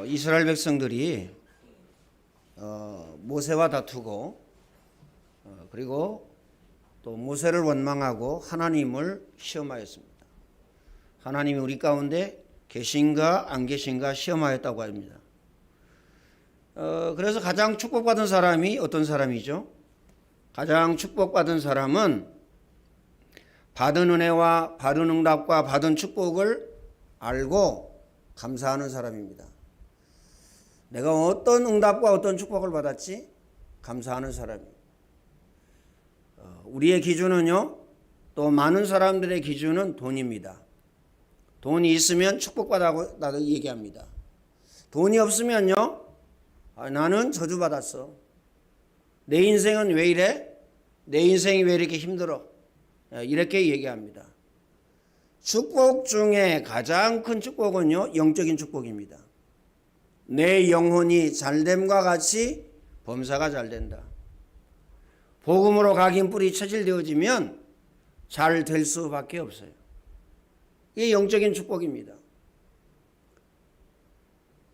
이스라엘 백성들이 모세와 다투고 그리고 또 모세를 원망하고 하나님을 시험하였습니다. 하나님이 우리 가운데 계신가 안 계신가 시험하였다고 합니다. 그래서 가장 축복받은 사람이 어떤 사람이죠? 가장 축복받은 사람은 받은 은혜와 받은 응답과 받은 축복을 알고 감사하는 사람입니다. 내가 어떤 응답과 어떤 축복을 받았지? 감사하는 사람이에요. 우리의 기준은요, 또 많은 사람들의 기준은 돈입니다. 돈이 있으면 축복받았다고 나도 얘기합니다. 돈이 없으면요, 나는 저주받았어. 내 인생은 왜 이래? 내 인생이 왜 이렇게 힘들어? 이렇게 얘기합니다. 축복 중에 가장 큰 축복은요, 영적인 축복입니다. 내 영혼이 잘됨과 같이 범사가 잘된다. 복음으로 각인 뿌리 체질되어지면 잘 될 수밖에 없어요. 이게 영적인 축복입니다.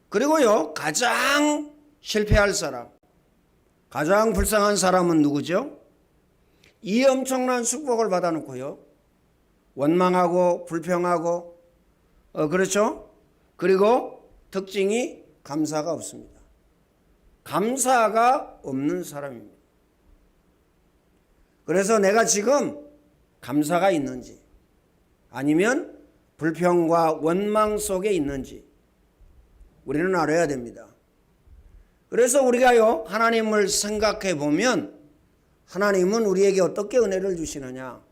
그리고요, 가장 실패할 사람, 가장 불쌍한 사람은 누구죠? 이 엄청난 축복을 받아놓고요, 원망하고 불평하고 그렇죠? 그리고 특징이 감사가 없습니다. 감사가 없는 사람입니다. 그래서 내가 지금 감사가 있는지 아니면 불평과 원망 속에 있는지 우리는 알아야 됩니다. 그래서 우리가요, 하나님을 생각해 보면 하나님은 우리에게 어떻게 은혜를 주시느냐?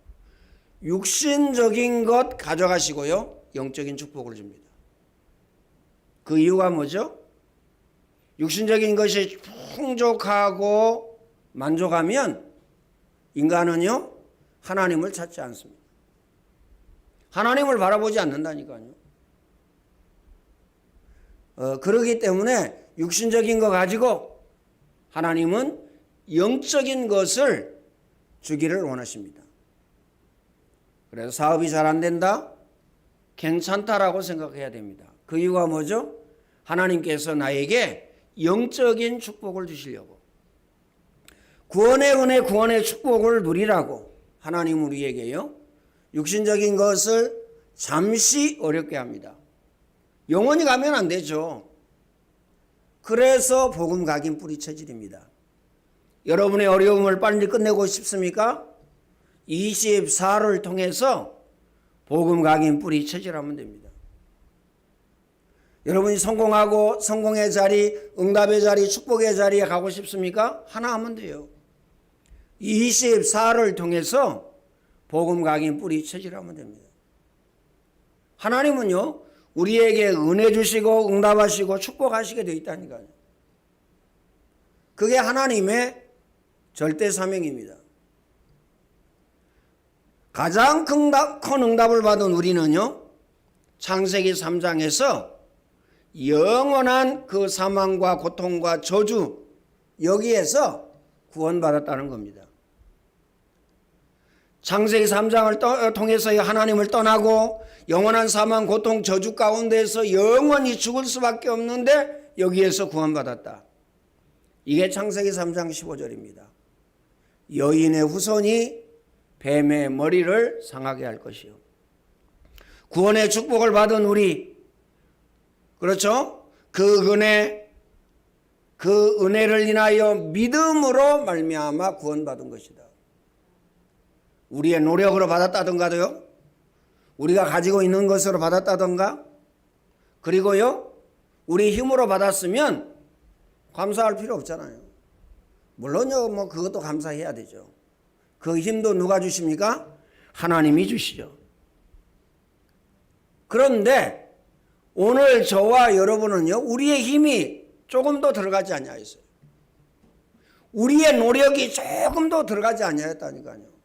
육신적인 것 가져가시고요, 영적인 축복을 줍니다. 그 이유가 뭐죠? 육신적인 것이 풍족하고 만족하면 인간은요, 하나님을 찾지 않습니다. 하나님을 바라보지 않는다니까요. 그러기 때문에 육신적인 거 가지고 하나님은 영적인 것을 주기를 원하십니다. 그래서 사업이 잘 안 된다? 괜찮다라고 생각해야 됩니다. 그 이유가 뭐죠? 하나님께서 나에게 영적인 축복을 주시려고, 구원의 은혜, 구원의 축복을 누리라고 하나님 우리에게요, 육신적인 것을 잠시 어렵게 합니다. 영원히 가면 안 되죠. 그래서 복음 각인 뿌리 체질입니다. 여러분의 어려움을 빨리 끝내고 싶습니까? 24를 통해서 복음 각인 뿌리 체질하면 됩니다. 여러분이 성공하고 성공의 자리, 응답의 자리, 축복의 자리에 가고 싶습니까? 하나 하면 돼요. 24를 통해서 복음 각인 뿌리 체질하면 됩니다. 하나님은요, 우리에게 은혜 주시고 응답하시고 축복하시게 되어 있다니까요. 그게 하나님의 절대 사명입니다. 가장 큰 응답을 받은 우리는요, 창세기 3장에서 영원한 그 사망과 고통과 저주, 여기에서 구원받았다는 겁니다. 창세기 3장을 통해서 하나님을 떠나고 영원한 사망, 고통, 저주 가운데서 영원히 죽을 수밖에 없는데 여기에서 구원받았다. 이게 창세기 3장 15절입니다. 여인의 후손이 뱀의 머리를 상하게 할 것이요. 구원의 축복을 받은 우리, 그렇죠? 그 은혜를 인하여 믿음으로 말미암아 구원받은 것이다. 우리의 노력으로 받았다던가도요, 우리가 가지고 있는 것으로 받았다던가, 그리고요, 우리 힘으로 받았으면 감사할 필요 없잖아요. 물론요, 뭐 그것도 감사해야 되죠. 그 힘도 누가 주십니까? 하나님이 주시죠. 그런데 오늘 저와 여러분은요, 우리의 힘이 조금도 들어가지 아니하였어요. 우리의 노력이 조금도 들어가지 아니하였다니까요.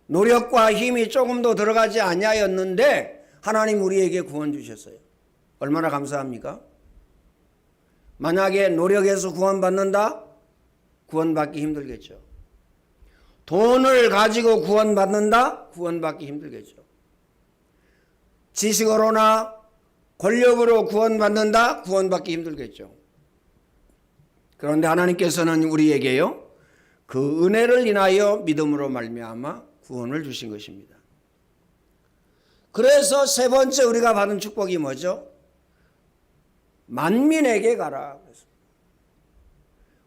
노력과 힘이 조금도 들어가지 아니하였는데 하나님 우리에게 구원 주셨어요. 얼마나 감사합니까? 만약에 노력해서 구원받는다? 구원받기 힘들겠죠. 돈을 가지고 구원받는다? 구원받기 힘들겠죠. 지식으로나 권력으로 구원받는다? 구원받기 힘들겠죠. 그런데 하나님께서는 우리에게요, 그 은혜를 인하여 믿음으로 말미암아 구원을 주신 것입니다. 그래서 세 번째 우리가 받은 축복이 뭐죠? 만민에게 가라.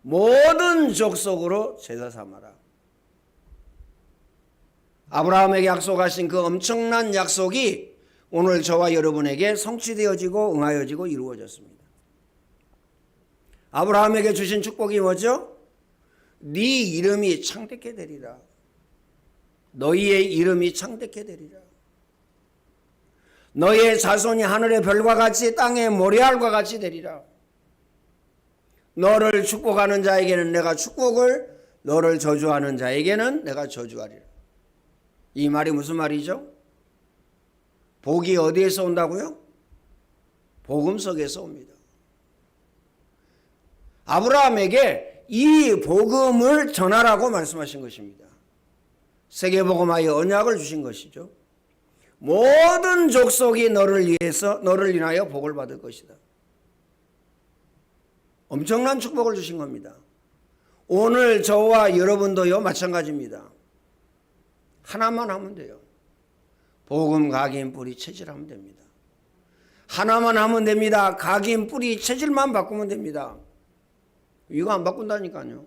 모든 족속으로 제사 삼아라. 아브라함에게 약속하신 그 엄청난 약속이 오늘 저와 여러분에게 성취되어지고 응하여지고 이루어졌습니다. 아브라함에게 주신 축복이 뭐죠? 네 이름이 창대케 되리라. 너희의 이름이 창대케 되리라. 너희의 자손이 하늘의 별과 같이 땅의 모래알과 같이 되리라. 너를 축복하는 자에게는 내가 축복을, 너를 저주하는 자에게는 내가 저주하리라. 이 말이 무슨 말이죠? 복이 어디에서 온다고요? 복음 속에서 옵니다. 아브라함에게 이 복음을 전하라고 말씀하신 것입니다. 세계복음하여 언약을 주신 것이죠. 모든 족속이 너를 위해서, 너를 인하여 복을 받을 것이다. 엄청난 축복을 주신 겁니다. 오늘 저와 여러분도요, 마찬가지입니다. 하나만 하면 돼요. 복음, 각인, 뿌리, 체질하면 됩니다. 하나만 하면 됩니다. 각인, 뿌리, 체질만 바꾸면 됩니다. 이거 안 바꾼다니까요.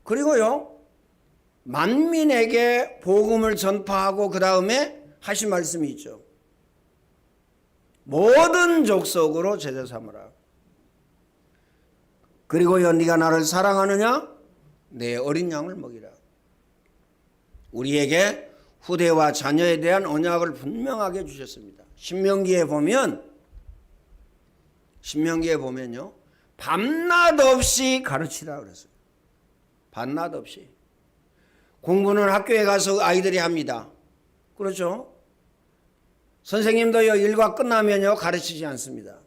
그리고요, 만민에게 복음을 전파하고 그 다음에 하신 말씀이 있죠. 모든 족속으로 제자 삼으라. 그리고요, 네가 나를 사랑하느냐? 내 어린 양을 먹이라. 우리에게 후대와 자녀에 대한 언약을 분명하게 주셨습니다. 신명기에 보면요, 밤낮 없이 가르치라 그랬어요. 밤낮 없이. 공부는 학교에 가서 아이들이 합니다. 그렇죠? 선생님도요, 일과 끝나면요, 가르치지 않습니다.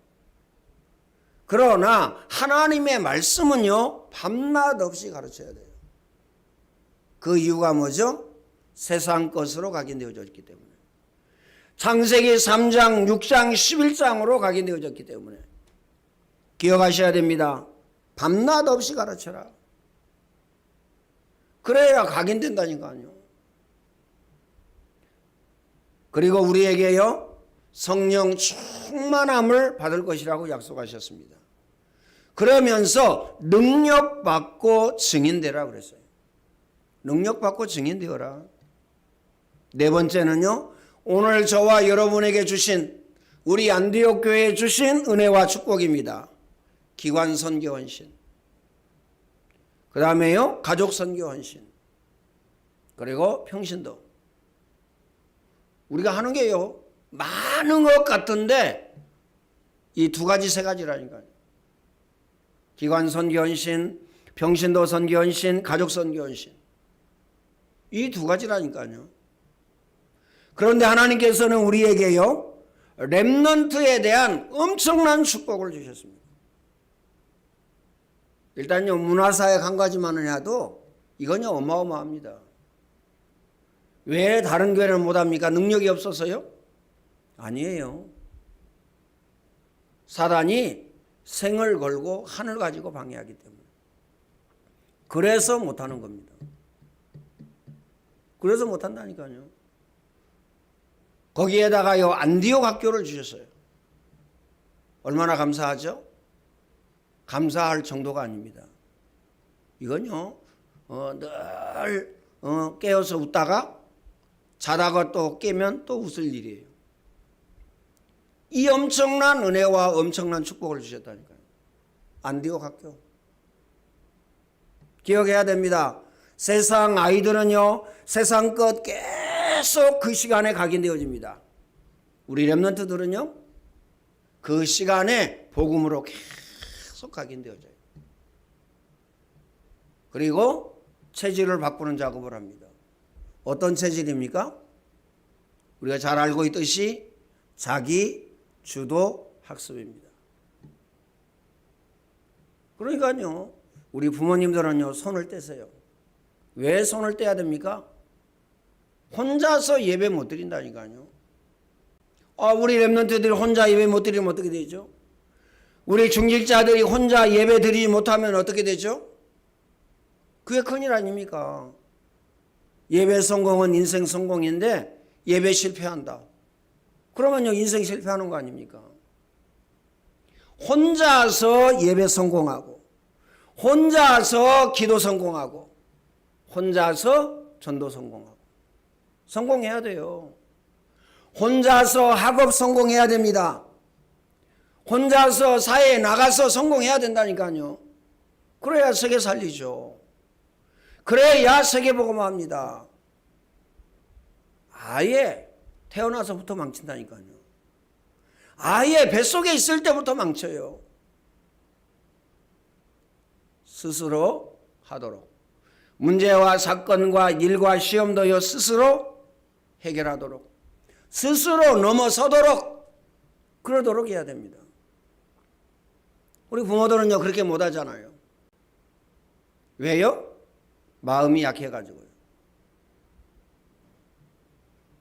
그러나 하나님의 말씀은요, 밤낮 없이 가르쳐야 돼요. 그 이유가 뭐죠? 세상 것으로 각인되어졌기 때문에. 창세기 3장, 6장, 11장으로 각인되어졌기 때문에. 기억하셔야 됩니다. 밤낮 없이 가르쳐라. 그래야 각인된다니까요. 그리고 우리에게요, 성령 충만함을 받을 것이라고 약속하셨습니다. 그러면서 능력받고 증인되라 그랬어요. 능력받고 증인되어라. 네 번째는요, 오늘 저와 여러분에게 주신, 우리 안디옥 교회에 주신 은혜와 축복입니다. 기관 선교 헌신, 그 다음에요, 가족 선교 헌신, 그리고 평신도. 우리가 하는 게요, 많은 것 같은데 이 두 가지, 세 가지라니까요. 기관 선교 헌신, 평신도 선교 헌신, 가족 선교 헌신. 이 두 가지라니까요. 그런데 하나님께서는 우리에게요, 렘넌트에 대한 엄청난 축복을 주셨습니다. 일단요, 문화사역 한 가지만은 해도 이건요, 어마어마합니다. 왜 다른 교회는 못합니까? 능력이 없어서요? 아니에요. 사단이 생을 걸고 한을 가지고 방해하기 때문에. 그래서 못하는 겁니다. 그래서 못한다니까요. 거기에다가요, 안디옥 학교를 주셨어요. 얼마나 감사하죠? 감사할 정도가 아닙니다. 이건요, 늘 깨어서 웃다가 자다가 또 깨면 또 웃을 일이에요. 이 엄청난 은혜와 엄청난 축복을 주셨다니까요. 안디옥 학교. 기억해야 됩니다. 세상 아이들은요, 세상 것 계속 그 시간에 각인되어집니다. 우리 렘넌트들은요, 그 시간에 복음으로 계속 각인되어져요. 그리고 체질을 바꾸는 작업을 합니다. 어떤 체질입니까? 우리가 잘 알고 있듯이 자기 주도 학습입니다. 그러니까요, 우리 부모님들은요, 손을 떼세요. 왜 손을 떼야 됩니까? 혼자서 예배 못 드린다니까요. 우리 렘넌트들이 혼자 예배 못 드리면 어떻게 되죠? 우리 중직자들이 혼자 예배 드리지 못하면 어떻게 되죠? 그게 큰일 아닙니까? 예배 성공은 인생 성공인데 예배 실패한다. 그러면요, 인생 실패하는 거 아닙니까? 혼자서 예배 성공하고, 혼자서 기도 성공하고, 혼자서 전도 성공하고. 성공해야 돼요. 혼자서 학업 성공해야 됩니다. 혼자서 사회에 나가서 성공해야 된다니까요. 그래야 세계 살리죠. 그래야 세계복음화합니다. 아예 태어나서부터 망친다니까요. 아예 뱃속에 있을 때부터 망쳐요. 스스로 하도록. 문제와 사건과 일과 시험도요 스스로 해결하도록. 스스로 넘어서도록 그러도록 해야 됩니다. 우리 부모들은요 그렇게 못하잖아요. 왜요? 마음이 약해가지고요.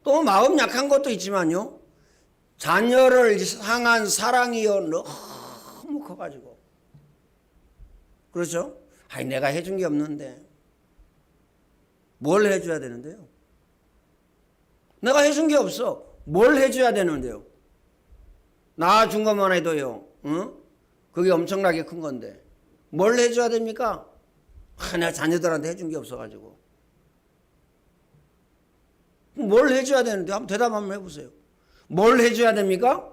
또 마음 약한 것도 있지만요, 자녀를 향한 사랑이요 너무 커가지고. 그렇죠? 아니 내가 해준 게 없는데 뭘 해줘야 되는데요? 내가 해준 게 없어. 뭘 해줘야 되는데요? 낳아준 것만 해도요, 그게 엄청나게 큰 건데 뭘 해줘야 됩니까? 내가 자녀들한테 해준 게 없어가지고. 뭘 해줘야 되는데 한번 대답 한번 해보세요. 뭘 해줘야 됩니까?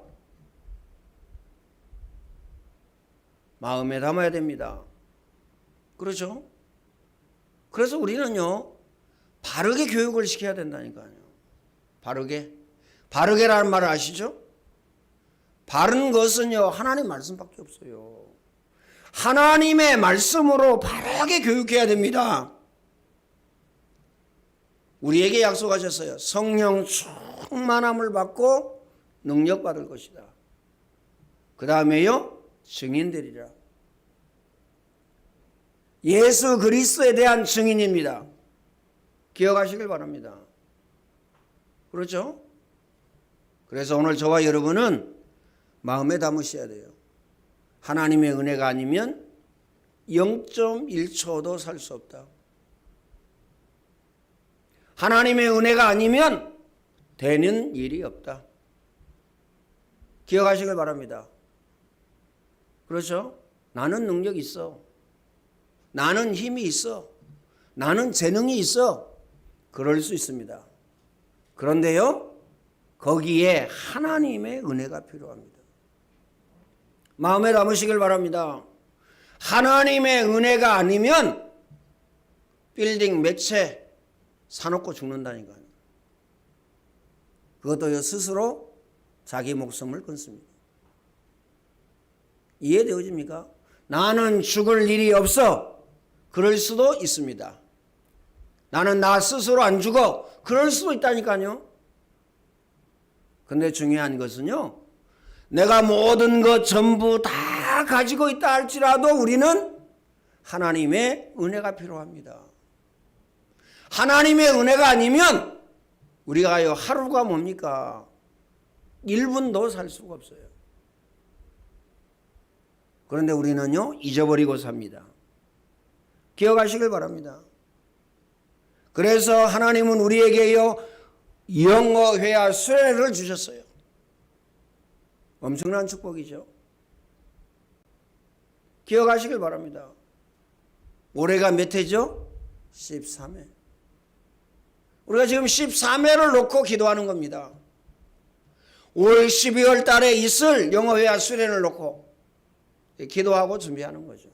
마음에 담아야 됩니다. 그렇죠? 그래서 우리는요 바르게 교육을 시켜야 된다니까요. 바르게. 바르게라는 말을 아시죠? 바른 것은요 하나님 말씀밖에 없어요. 하나님의 말씀으로 바르게 교육해야 됩니다. 우리에게 약속하셨어요. 성령 충만함을 받고 능력 받을 것이다. 그 다음에요 증인되리라. 예수 그리스도에 대한 증인입니다. 기억하시길 바랍니다. 그렇죠? 그래서 오늘 저와 여러분은 마음에 담으셔야 돼요. 하나님의 은혜가 아니면 0.1초도 살 수 없다. 하나님의 은혜가 아니면 되는 일이 없다. 기억하시길 바랍니다. 그렇죠? 나는 능력이 있어. 나는 힘이 있어. 나는 재능이 있어. 그럴 수 있습니다. 그런데요, 거기에 하나님의 은혜가 필요합니다. 마음에 담으시길 바랍니다. 하나님의 은혜가 아니면 빌딩 몇 채 사놓고 죽는다니까요. 그것도요 스스로 자기 목숨을 끊습니다. 이해되어집니까? 나는 죽을 일이 없어. 그럴 수도 있습니다. 나는 나 스스로 안 죽어. 그럴 수도 있다니까요. 근데 중요한 것은요, 내가 모든 것 전부 다 가지고 있다 할지라도 우리는 하나님의 은혜가 필요합니다. 하나님의 은혜가 아니면 우리가요 하루가 뭡니까? 1분도 살 수가 없어요. 그런데 우리는요 잊어버리고 삽니다. 기억하시길 바랍니다. 그래서 하나님은 우리에게요 영어회화 수련회를 주셨어요. 엄청난 축복이죠. 기억하시길 바랍니다. 올해가 몇 회죠? 13회. 우리가 지금 13회를 놓고 기도하는 겁니다. 올 12월 달에 있을 영어회화 수련을 놓고 기도하고 준비하는 거죠.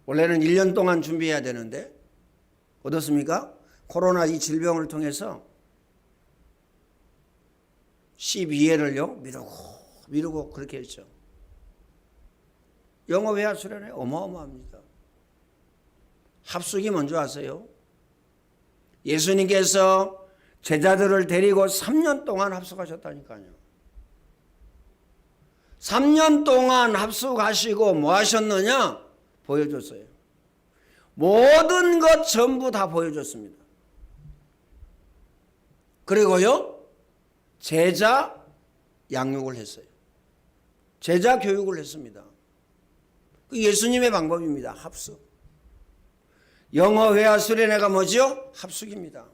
원래는 1년 동안 준비해야 되는데 어떻습니까? 코로나 이 질병을 통해서 12회를요 미루고 그렇게 했죠. 영어회화 수련회 어마어마합니다. 합숙이 뭔지 아세요? 예수님께서 제자들을 데리고 3년 동안 합숙하셨다니까요. 3년 동안 합숙하시고 뭐 하셨느냐? 보여줬어요. 모든 것 전부 다 보여줬습니다. 그리고요, 제자 양육을 했어요. 제자 교육을 했습니다. 그 예수님의 방법입니다. 합숙. 영어, 회화, 수련회가 뭐죠? 합숙입니다.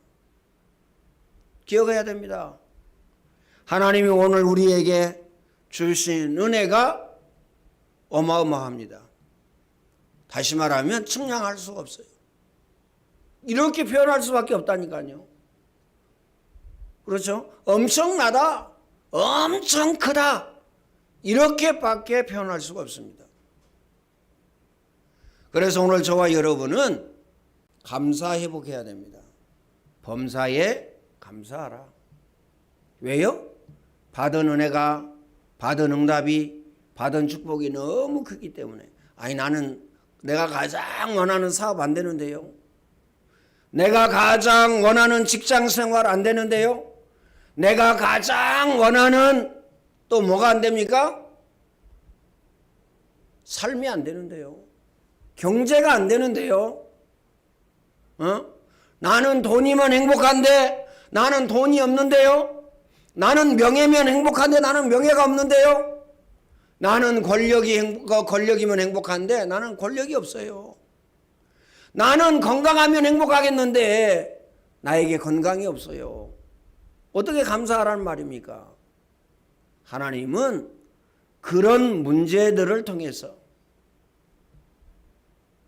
기억해야 됩니다. 하나님이 오늘 우리에게 주신 은혜가 어마어마합니다. 다시 말하면 측량할 수가 없어요. 이렇게 표현할 수밖에 없다니까요. 그렇죠? 엄청나다, 엄청 크다, 이렇게밖에 표현할 수가 없습니다. 그래서 오늘 저와 여러분은 감사 회복해야 됩니다. 범사에 감사하라. 왜요? 받은 은혜가, 받은 응답이, 받은 축복이 너무 크기 때문에. 아니, 나는 내가 가장 원하는 사업 안 되는데요. 내가 가장 원하는 직장 생활 안 되는데요. 내가 가장 원하는 또 뭐가 안 됩니까? 삶이 안 되는데요. 경제가 안 되는데요. 나는 돈이면 행복한데 나는 돈이 없는데요. 나는 명예면 행복한데 나는 명예가 없는데요. 나는 권력이면 행복한데 나는 권력이 없어요. 나는 건강하면 행복하겠는데 나에게 건강이 없어요. 어떻게 감사하라는 말입니까? 하나님은 그런 문제들을 통해서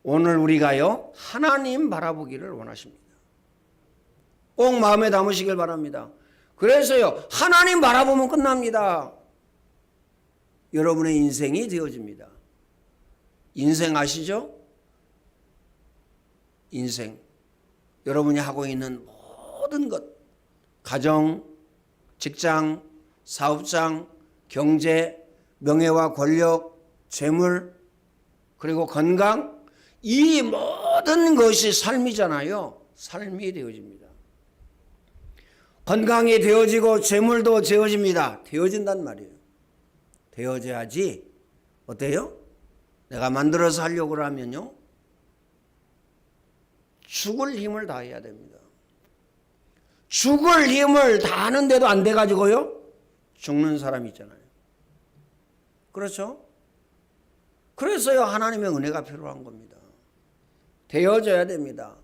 오늘 우리가요, 하나님 바라보기를 원하십니다. 꼭 마음에 담으시길 바랍니다. 그래서요, 하나님 바라보면 끝납니다. 여러분의 인생이 되어집니다. 인생 아시죠? 인생. 여러분이 하고 있는 모든 것, 가정, 직장, 사업장, 경제, 명예와 권력, 재물, 그리고 건강, 이 모든 것이 삶이잖아요. 삶이 되어집니다. 건강이 되어지고 재물도 되어집니다. 되어진단 말이에요. 되어져야지 어때요? 내가 만들어서 하려고 하면요, 죽을 힘을 다해야 됩니다. 죽을 힘을 다하는데도 안 돼가지고요, 죽는 사람이 있잖아요. 그렇죠? 그래서요, 하나님의 은혜가 필요한 겁니다. 되어져야 됩니다.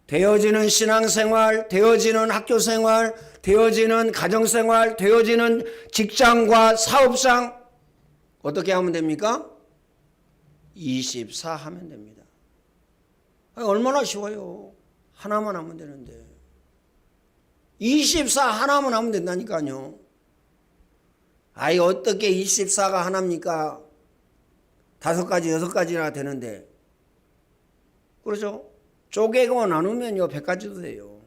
되어지는 신앙생활, 되어지는 학교생활, 되어지는 가정생활, 되어지는 직장과 사업상 어떻게 하면 됩니까? 24 하면 됩니다. 아니, 얼마나 쉬워요. 하나만 하면 되는데. 24 하나만 하면 된다니까요. 아이, 어떻게 24가 하나입니까? 5가지, 6가지나 되는데. 그렇죠? 쪼개고 나누면요, 100가지도 돼요.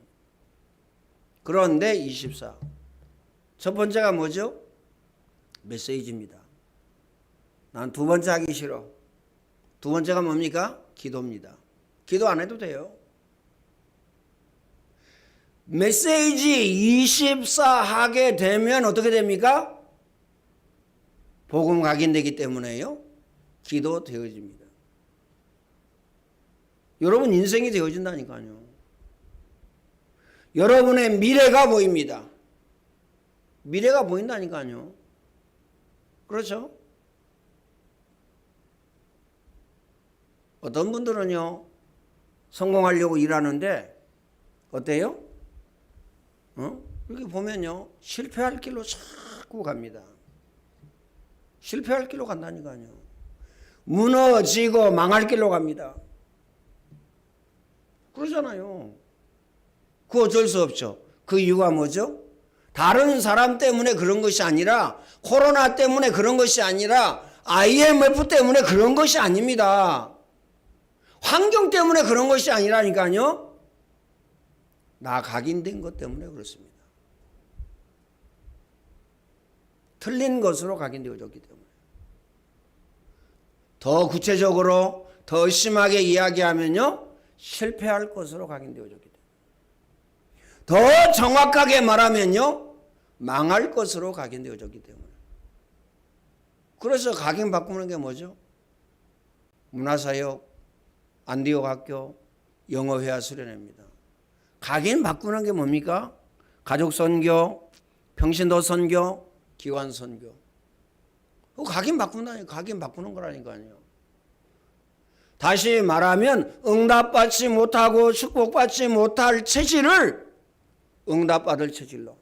그런데 24. 첫 번째가 뭐죠? 메시지입니다. 난 두 번째 하기 싫어. 두 번째가 뭡니까? 기도입니다. 기도 안 해도 돼요. 메시지 24 하게 되면 어떻게 됩니까? 복음 각인되기 때문에요, 기도 되어집니다. 여러분 인생이 되어진다니까요. 여러분의 미래가 보입니다. 미래가 보인다니까요. 그렇죠? 어떤 분들은요, 성공하려고 일하는데 어때요? 이렇게 보면요, 실패할 길로 자꾸 갑니다. 실패할 길로 간다니까요. 무너지고 망할 길로 갑니다. 그러잖아요. 그 어쩔 수 없죠. 그 이유가 뭐죠? 다른 사람 때문에 그런 것이 아니라, 코로나 때문에 그런 것이 아니라, IMF 때문에 그런 것이 아닙니다. 환경 때문에 그런 것이 아니라니까요. 나 각인된 것 때문에 그렇습니다. 틀린 것으로 각인되어졌기 때문에. 더 구체적으로, 더 심하게 이야기하면요, 실패할 것으로 각인되어졌기 때문에. 더 정확하게 말하면요, 망할 것으로 각인되어졌기 때문에. 그래서 각인 바꾸는 게 뭐죠? 문화사역, 안디옥 학교, 영어회화 수련회입니다. 각인 바꾸는 게 뭡니까? 가족 선교, 평신도 선교, 기관 선교. 각인 바꾼다니까. 각인 바꾸는 거라니까요. 다시 말하면 응답받지 못하고 축복받지 못할 체질을 응답받을 체질로,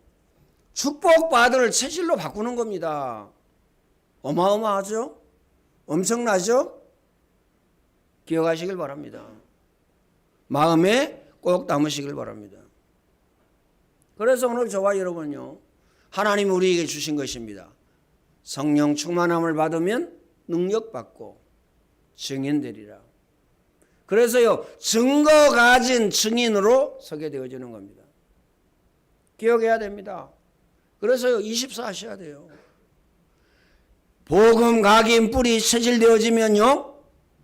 축복받을 체질로 바꾸는 겁니다. 어마어마하죠? 엄청나죠? 기억하시길 바랍니다. 마음에 꼭 담으시길 바랍니다. 그래서 오늘 저와 여러분요, 하나님이 우리에게 주신 것입니다. 성령 충만함을 받으면 능력받고 증인되리라. 그래서요, 증거 가진 증인으로 서게 되어지는 겁니다. 기억해야 됩니다. 그래서요, 24 하셔야 돼요. 복음 각인 뿌리 체질되어지면요,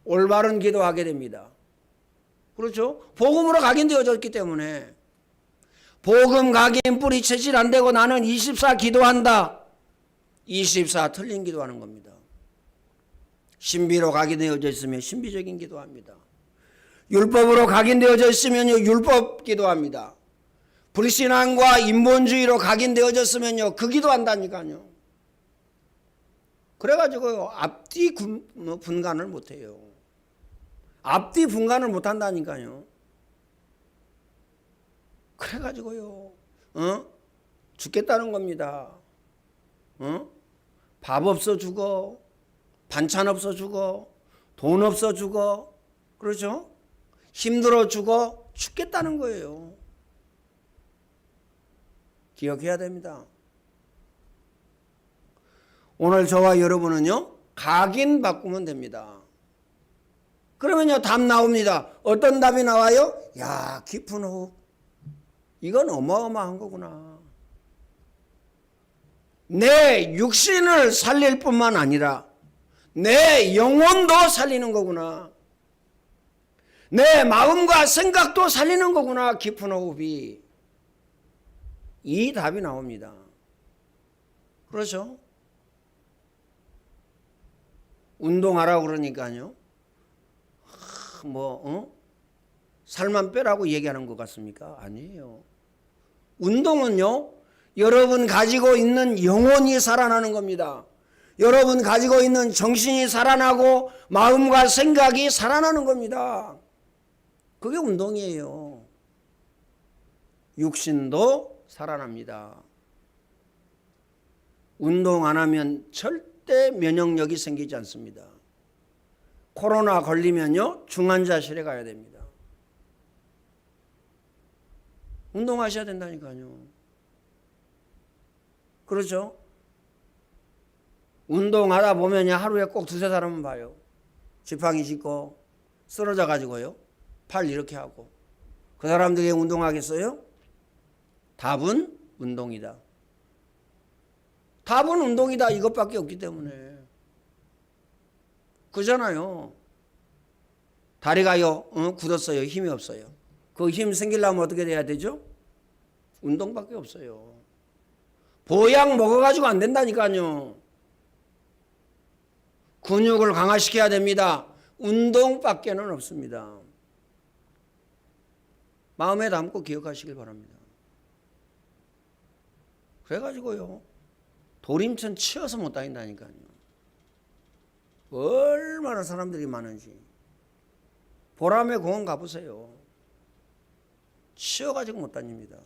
올바른 기도하게 됩니다. 그렇죠? 복음으로 각인되어졌기 때문에 복음 각인 뿌리 체질 안 되고 나는 24 기도한다. 24 틀린 기도하는 겁니다. 신비로 각인되어져 있으면 신비적인 기도합니다. 율법으로 각인되어져 있으면요, 율법 기도합니다. 불신앙과 인본주의로 각인되어졌으면요, 그 기도한다니까요. 그래가지고요, 앞뒤 분간을 못해요. 앞뒤 분간을 못한다니까요. 그래가지고요, 죽겠다는 겁니다. 밥 없어 죽어, 반찬 없어 죽어, 돈 없어 죽어, 그렇죠? 힘들어 죽어, 죽겠다는 거예요. 기억해야 됩니다. 오늘 저와 여러분은요, 각인 바꾸면 됩니다. 그러면요, 답 나옵니다. 어떤 답이 나와요? 야, 깊은 호흡. 이건 어마어마한 거구나. 내 육신을 살릴 뿐만 아니라 내 영혼도 살리는 거구나. 내 마음과 생각도 살리는 거구나. 깊은 호흡이. 이 답이 나옵니다. 그렇죠? 운동하라고 그러니까요. 살만 빼라고 얘기하는 것 같습니까? 아니에요. 운동은요, 여러분 가지고 있는 영혼이 살아나는 겁니다. 여러분 가지고 있는 정신이 살아나고 마음과 생각이 살아나는 겁니다. 그게 운동이에요. 육신도 살아납니다. 운동 안 하면 절대 면역력이 생기지 않습니다. 코로나 걸리면요, 중환자실에 가야 됩니다. 운동하셔야 된다니까요. 그렇죠? 운동하다 보면 하루에 꼭 두세 사람은 봐요. 지팡이 짚고 쓰러져 가지고요, 팔 이렇게 하고. 그 사람들이 운동하겠어요? 답은 운동이다. 답은 운동이다. 이것밖에 없기 때문에. 그잖아요. 다리가요, 굳었어요. 힘이 없어요. 그 힘 생기려면 어떻게 돼야 되죠? 운동밖에 없어요. 보약 먹어가지고 안 된다니까요. 근육을 강화시켜야 됩니다. 운동밖에는 없습니다. 마음에 담고 기억하시길 바랍니다. 그래가지고요, 도림천 치어서 못 다닌다니까요. 얼마나 사람들이 많은지. 보람의 공원 가보세요. 치어가지고 못 다닙니다.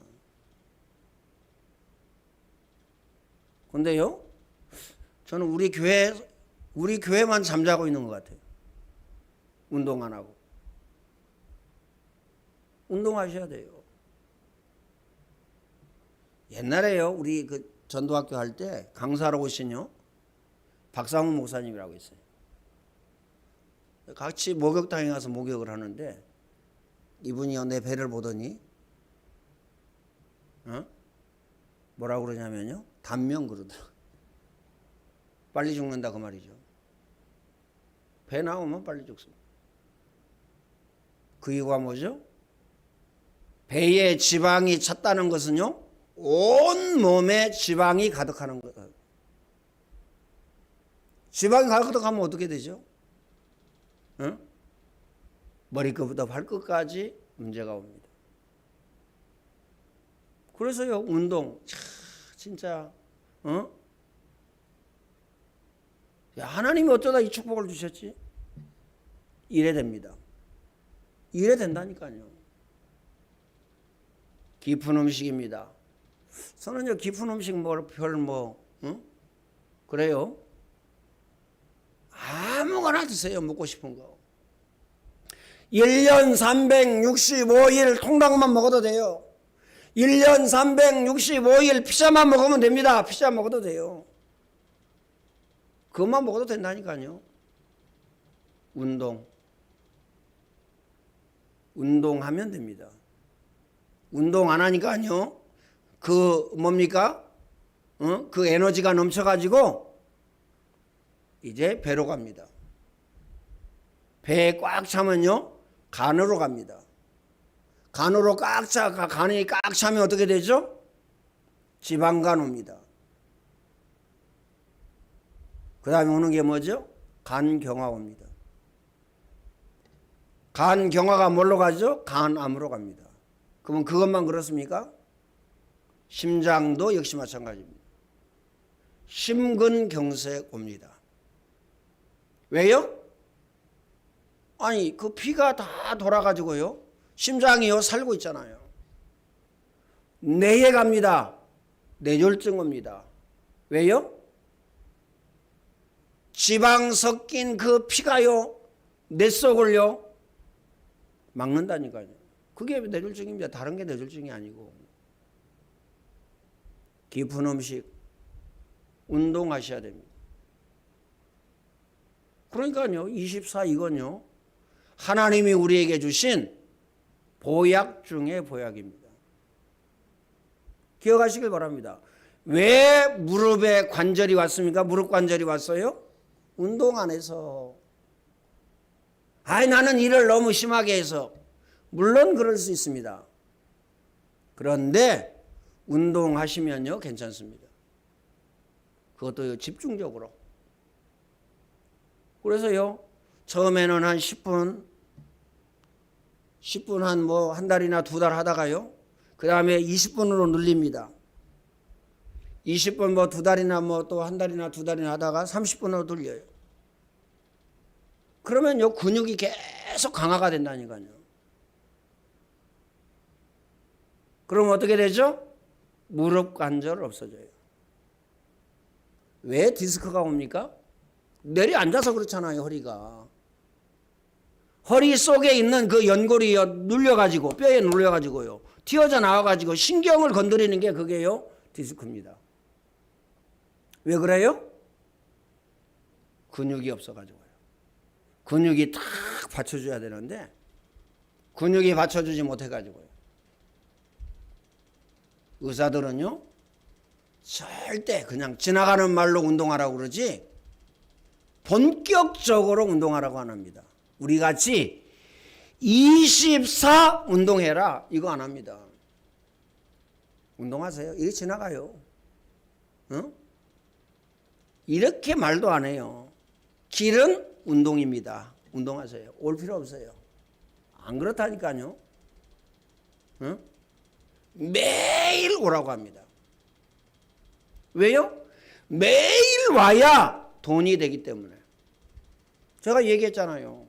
근데요, 저는 우리 교회만 잠자고 있는 것 같아요. 운동 안 하고. 운동하셔야 돼요. 옛날에요, 우리 그 전도학교 할 때 강사로 오신요, 박상훈 목사님이라고 있어요. 같이 목욕탕에 가서 목욕을 하는데 이분이요, 내 배를 보더니 뭐라고 그러냐면요, 단명 그러더라. 빨리 죽는다 그 말이죠. 배 나오면 빨리 죽습니다. 그 이유가 뭐죠? 배에 지방이 찼다는 것은요, 온 몸에 지방이 가득하는 거다. 지방이 가득하면 어떻게 되죠? 머리끝부터 발끝까지 문제가 옵니다. 그래서요, 운동. 진짜, 야, 하나님이 어쩌다 이 축복을 주셨지? 이래 됩니다. 이래 된다니까요. 깊은 음식입니다. 저는요, 깊은 음식 그래요? 아무거나 드세요, 먹고 싶은 거. 1년 365일 통닭만 먹어도 돼요. 1년 365일 피자만 먹으면 됩니다. 피자 먹어도 돼요. 그것만 먹어도 된다니까요. 운동하면 됩니다. 운동 안 하니까요. 뭡니까? 그 에너지가 넘쳐가지고 이제 배로 갑니다. 배에 꽉 차면요, 간으로 갑니다. 간으로 간이 꽉 차면 어떻게 되죠? 지방간 옵니다. 그 다음에 오는 게 뭐죠? 간경화 옵니다. 간경화가 뭘로 가죠? 간암으로 갑니다. 그러면 그것만 그렇습니까? 심장도 역시 마찬가지입니다. 심근경색 옵니다. 왜요? 아니, 그 피가 다 돌아가지고요, 심장이요, 살고 있잖아요. 뇌에 갑니다. 뇌졸중 옵니다. 왜요? 지방 섞인 그 피가요, 뇌 속을요, 막는다니까요. 그게 뇌졸중입니다. 다른 게 뇌졸중이 아니고. 깊은 음식, 운동하셔야 됩니다. 그러니까요, 24 이건요, 하나님이 우리에게 주신 보약 중의 보약입니다. 기억하시길 바랍니다. 왜 무릎에 관절이 왔습니까? 무릎 관절이 왔어요? 운동 안 해서. 나는 일을 너무 심하게 해서. 물론 그럴 수 있습니다. 그런데 운동하시면요, 괜찮습니다. 그것도 집중적으로. 그래서요, 처음에는 한 10분 한 달이나 2달 하다가요, 그 다음에 20분으로 늘립니다. 20분 2달이나 또 한 달이나 2달이나 하다가 30분으로 늘려요. 그러면요, 근육이 계속 강화가 된다니까요. 그럼 어떻게 되죠? 무릎 관절 없어져요. 왜 디스크가 옵니까? 내려앉아서 그렇잖아요, 허리가. 허리 속에 있는 그 연골이 눌려가지고, 뼈에 눌려가지고요, 튀어져 나와가지고 신경을 건드리는 게 그게요, 디스크입니다. 왜 그래요? 근육이 없어가지고요. 근육이 탁 받쳐줘야 되는데 근육이 받쳐주지 못해가지고요. 의사들은요, 절대 그냥 지나가는 말로 운동하라고 그러지 본격적으로 운동하라고 안 합니다. 우리 같이 24 운동해라 이거 안 합니다. 운동하세요. 이게 지나가요. 이렇게 말도 안 해요. 길은 운동입니다. 운동하세요. 올 필요 없어요. 안 그렇다니까요. 매일 오라고 합니다. 왜요? 매일 와야 돈이 되기 때문에. 제가 얘기했잖아요.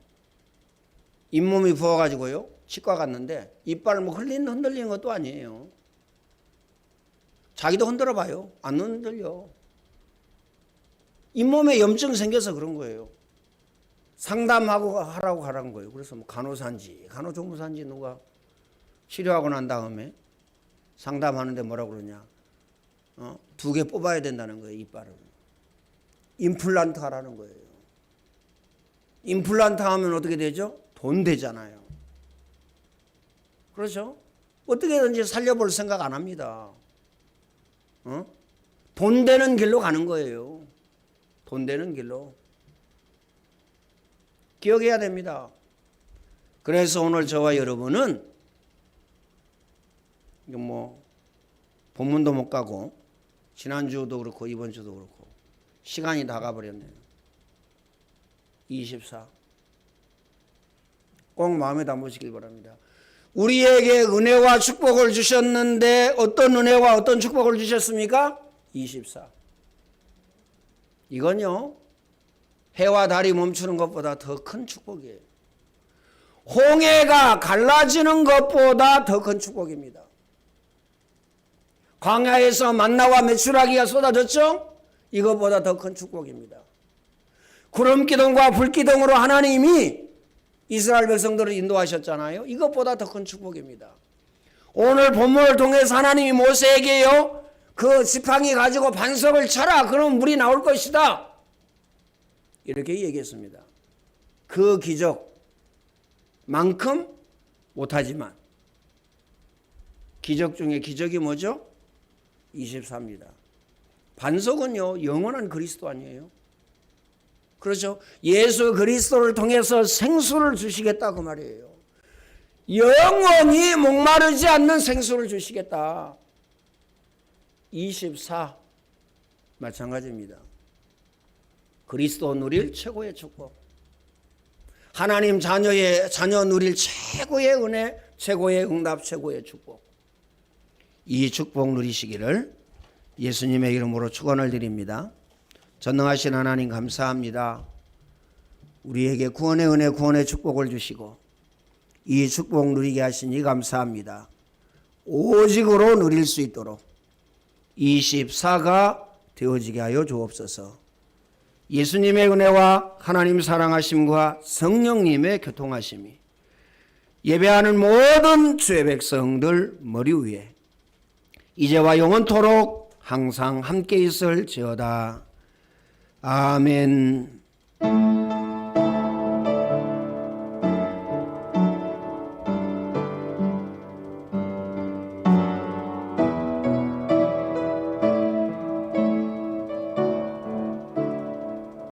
잇몸이 부어가지고요, 치과 갔는데 이빨 흔들리는 것도 아니에요. 자기도 흔들어 봐요. 안 흔들려. 잇몸에 염증 생겨서 그런 거예요. 상담하고 하라고 가라는 거예요. 그래서 간호사인지 간호조무사인지 누가 치료하고 난 다음에 상담하는데 뭐라고 그러냐, 2개 뽑아야 된다는 거예요. 이빨을 임플란트 하라는 거예요. 임플란트 하면 어떻게 되죠? 돈 되잖아요. 그렇죠? 어떻게든지 살려볼 생각 안 합니다. 돈 되는 길로 가는 거예요. 돈 되는 길로. 기억해야 됩니다. 그래서 오늘 저와 여러분은 본문도 못 가고 지난주도 그렇고 이번 주도 그렇고 시간이 다 가버렸네요. 24. 꼭 마음에 담으시길 바랍니다. 우리에게 은혜와 축복을 주셨는데 어떤 은혜와 어떤 축복을 주셨습니까? 24. 이건요, 해와 달이 멈추는 것보다 더 큰 축복이에요. 홍해가 갈라지는 것보다 더 큰 축복입니다. 광야에서 만나와 메추라기가 쏟아졌죠? 이것보다 더 큰 축복입니다. 구름기둥과 불기둥으로 하나님이 이스라엘 백성들을 인도하셨잖아요. 이것보다 더 큰 축복입니다. 오늘 본문을 통해서 하나님이 모세에게요, 그 지팡이 가지고 반석을 쳐라. 그럼 물이 나올 것이다. 이렇게 얘기했습니다. 그 기적만큼 못하지만 기적 중에 기적이 뭐죠? 24입니다. 반석은요, 영원한 그리스도 아니에요? 그렇죠? 예수 그리스도를 통해서 생수를 주시겠다 그 말이에요. 영원히 목마르지 않는 생수를 주시겠다. 24 마찬가지입니다. 그리스도 누릴 최고의 축복, 하나님 자녀 누릴 최고의 은혜, 최고의 응답, 최고의 축복, 이 축복 누리시기를 예수님의 이름으로 축원을 드립니다. 전능하신 하나님 감사합니다. 우리에게 구원의 은혜, 구원의 축복을 주시고 이 축복 누리게 하시니 감사합니다. 오직으로 누릴 수 있도록 24가 되어지게 하여 주옵소서. 예수님의 은혜와 하나님 사랑하심과 성령님의 교통하심이 예배하는 모든 주의 백성들 머리 위에 이제와 영원토록 항상 함께 있을지어다. 아멘.